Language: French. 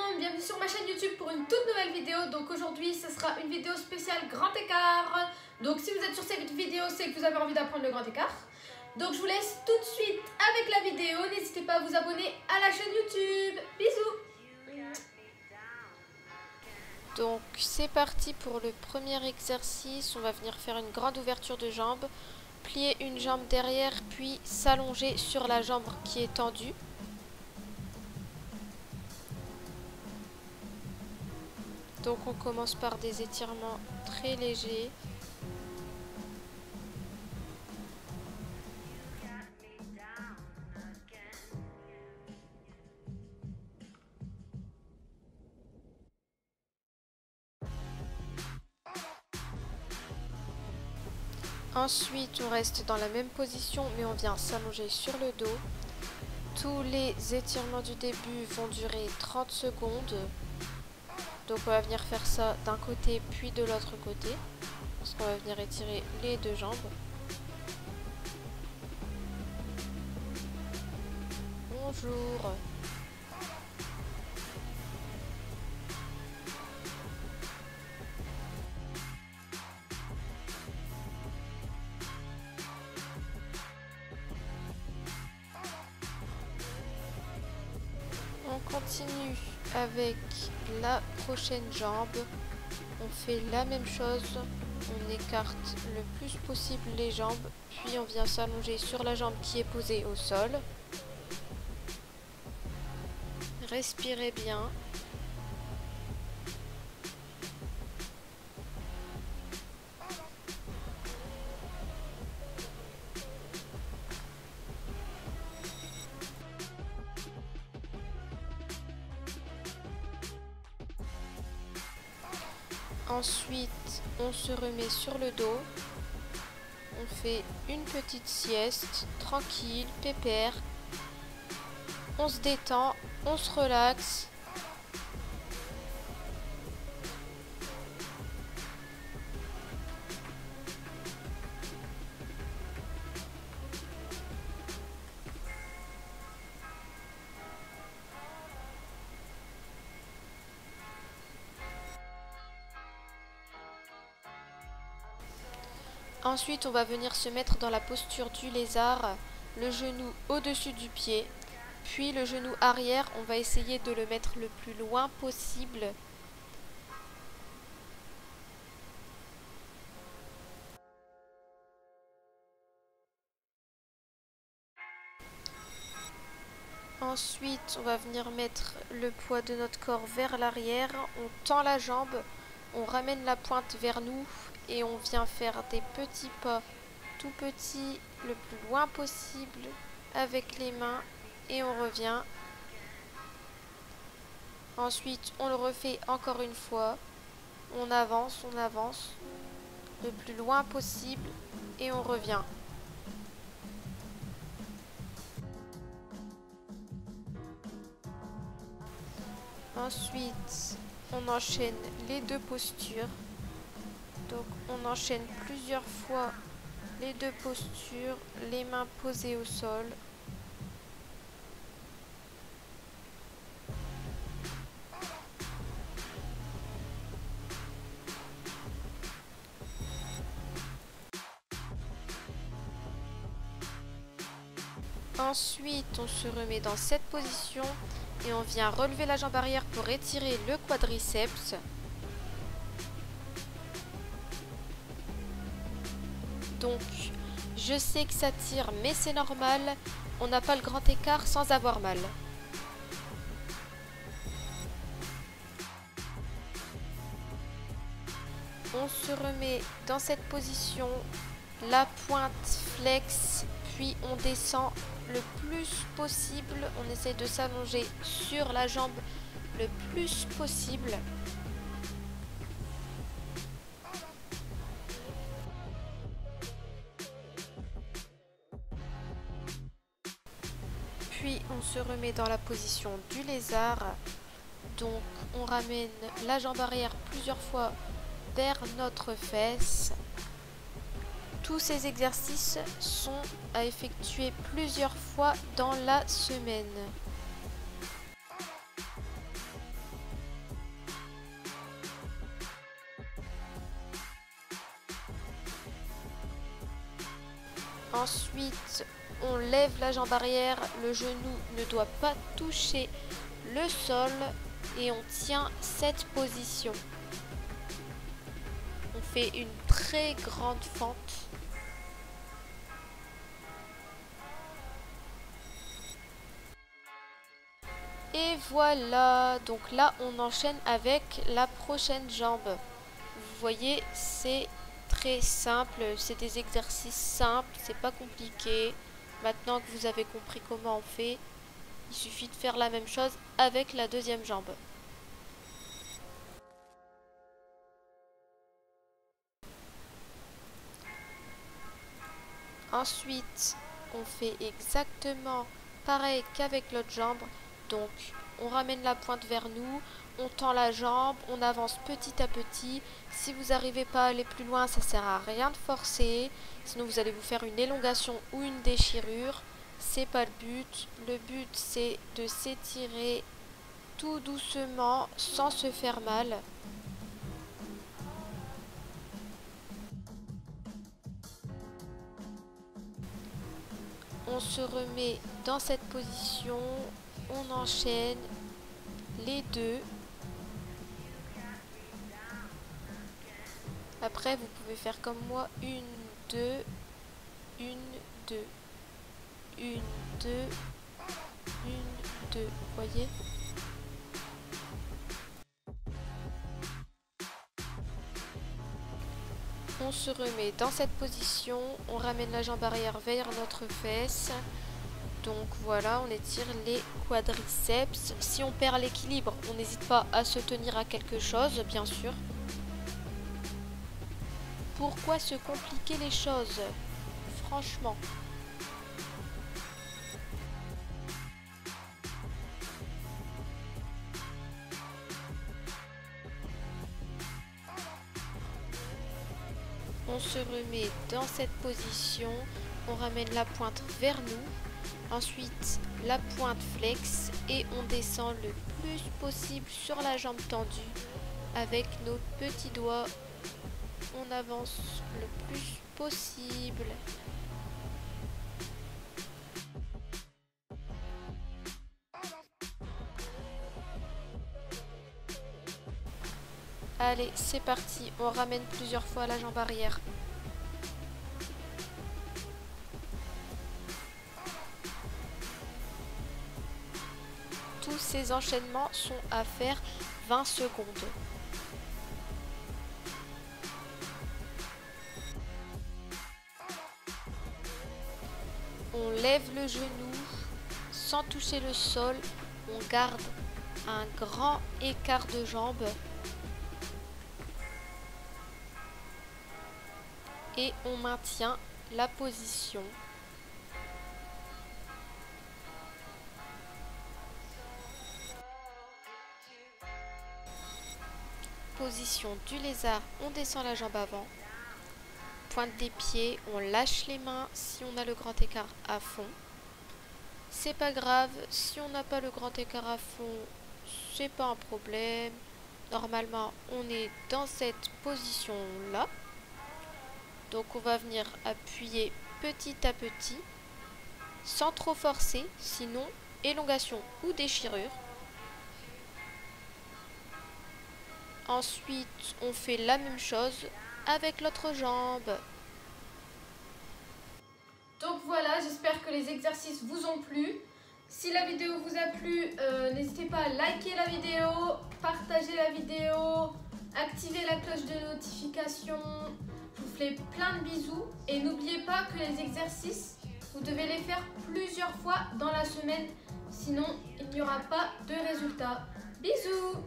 monde, bienvenue sur ma chaîne YouTube pour une toute nouvelle vidéo. Donc aujourd'hui ce sera une vidéo spéciale grand écart. Donc si vous êtes sur cette vidéo, c'est que vous avez envie d'apprendre le grand écart. Donc je vous laisse tout de suite avec la vidéo. N'hésitez pas à vous abonner à la chaîne YouTube. Bisous. Donc c'est parti pour le premier exercice. On va venir faire une grande ouverture de jambe, plier une jambe derrière, puis s'allonger sur la jambe qui est tendue. Donc on commence par des étirements très légers. Ensuite, on reste dans la même position, mais on vient s'allonger sur le dos. Tous les étirements du début vont durer 30 secondes. Donc on va venir faire ça d'un côté puis de l'autre côté. Parce qu'on va venir étirer les deux jambes. Bonjour. On continue avec la prochaine jambe. On fait la même chose. On écarte le plus possible les jambes. Puis on vient s'allonger sur la jambe qui est posée au sol. Respirez bien. Ensuite, on se remet sur le dos. On fait une petite sieste, tranquille, pépère. On se détend, on se relaxe. Ensuite, on va venir se mettre dans la posture du lézard, le genou au-dessus du pied, puis le genou arrière, on va essayer de le mettre le plus loin possible. Ensuite, on va venir mettre le poids de notre corps vers l'arrière, on tend la jambe, on ramène la pointe vers nous et on vient faire des petits pas tout petits le plus loin possible avec les mains et on revient. Ensuite, on le refait encore une fois, on avance le plus loin possible et on revient. Ensuite, on enchaîne les deux postures. Donc on enchaîne plusieurs fois les deux postures, les mains posées au sol. Ensuite, on se remet dans cette position et on vient relever la jambe arrière pour étirer le quadriceps. Donc, je sais que ça tire, mais c'est normal. On n'a pas le grand écart sans avoir mal. On se remet dans cette position, la pointe flex, puis on descend le plus possible. On essaie de s'allonger sur la jambe le plus possible. Puis on se remet dans la position du lézard. Donc on ramène la jambe arrière plusieurs fois vers notre fesse. Tous ces exercices sont à effectuer plusieurs fois dans la semaine. Ensuite, on lève la jambe arrière, le genou ne doit pas toucher le sol et on tient cette position. On fait une très grande fente. Et voilà, donc là on enchaîne avec la prochaine jambe. Vous voyez, c'est très simple, c'est des exercices simples, c'est pas compliqué. Maintenant que vous avez compris comment on fait, il suffit de faire la même chose avec la deuxième jambe. Ensuite, on fait exactement pareil qu'avec l'autre jambe. Donc, on ramène la pointe vers nous, on tend la jambe, on avance petit à petit. Si vous n'arrivez pas à aller plus loin, ça sert à rien de forcer. Sinon, vous allez vous faire une élongation ou une déchirure. C'est pas le but. Le but, c'est de s'étirer tout doucement sans se faire mal. On se remet dans cette position, on enchaîne les deux. Après, vous pouvez faire comme moi, 1, 2, 1, 2, 1, 2, 1, 2, vous voyez ? On se remet dans cette position, on ramène la jambe arrière vers notre fesse. Donc voilà, on étire les quadriceps. Si on perd l'équilibre, on n'hésite pas à se tenir à quelque chose, bien sûr. Pourquoi se compliquer les choses? Franchement. On se remet dans cette position, on ramène la pointe vers nous, ensuite la pointe flex et on descend le plus possible sur la jambe tendue avec nos petits doigts. On avance le plus possible. Allez, c'est parti, on ramène plusieurs fois la jambe arrière. Tous ces enchaînements sont à faire 20 secondes. On lève le genou sans toucher le sol, on garde un grand écart de jambes. Et on maintient la position. Position du lézard, on descend la jambe avant. Pointe des pieds, on lâche les mains si on a le grand écart à fond. C'est pas grave, si on n'a pas le grand écart à fond, c'est pas un problème. Normalement, on est dans cette position-là. Donc on va venir appuyer petit à petit, sans trop forcer, sinon élongation ou déchirure. Ensuite, on fait la même chose avec l'autre jambe. Donc voilà, j'espère que les exercices vous ont plu. Si la vidéo vous a plu, n'hésitez pas à liker la vidéo, partager la vidéo, activer la cloche de notification. Je vous fais plein de bisous et n'oubliez pas que les exercices, vous devez les faire plusieurs fois dans la semaine, sinon il n'y aura pas de résultat. Bisous!